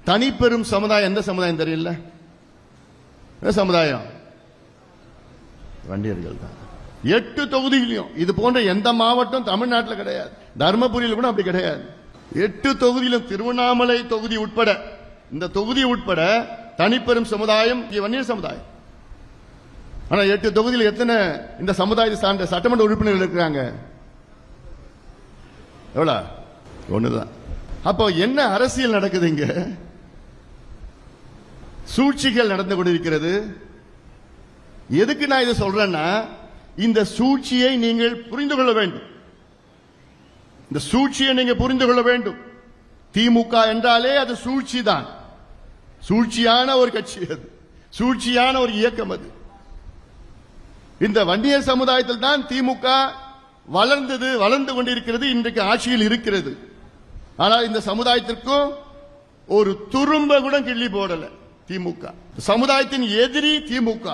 தனிப்பெரும் சமுதாயம் எந்த சமுதாயம் தெரியல? சமுதாயம் வண்டியர்கள் தான். 8 தொகுதியிலும் இது போன்ற எந்த மாவட்டம் தமிழ்நாட்டில் கிடையாது. தர்மபுரியில் கூட அப்படி கிடையாது. 8 தொகுதியிலும் திருவண்ணாமலை தொகுதி உட்பட, இந்த தொகுதி உட்பட தனிப்பெரும் சமுதாயம் வன்னியர் சமுதாயம். ஆனா 8 தொகுதியில் எத்தனை இந்த சமுதாயத்தை சார்ந்த சட்டமன்ற உறுப்பினர்கள் இருக்கிறாங்க? எவ்வளவு? ஒண்ணுதான். அப்போ என்ன அரசியல் நடக்குது இங்க? சூழ்ச்சிகள் நடந்து கொண்டிருக்கிறது. எதுக்கு நான் இதை சொல்றேன்னா, இந்த சூழ்ச்சியை நீங்கள் புரிந்து கொள்ள வேண்டும். இந்த சூழ்ச்சியை நீங்க புரிந்து கொள்ள வேண்டும். திமுக என்றாலே அது சூழ்ச்சி தான். சூழ்ச்சியான ஒரு கட்சி, அது சூழ்ச்சியான ஒரு இயக்கம். அது இந்த வன்னியர் சமுதாயத்தில் தான் திமுக வளர்ந்தது, வளர்ந்து கொண்டிருக்கிறது, இன்றைக்கு ஆட்சியில் இருக்கிறது. ஆனால் இந்த சமுதாயத்திற்கும் ஒரு துரும்ப கூட கிள்ளி போடல திமுக. சமுதாயத்தின் எதிரி திமுக.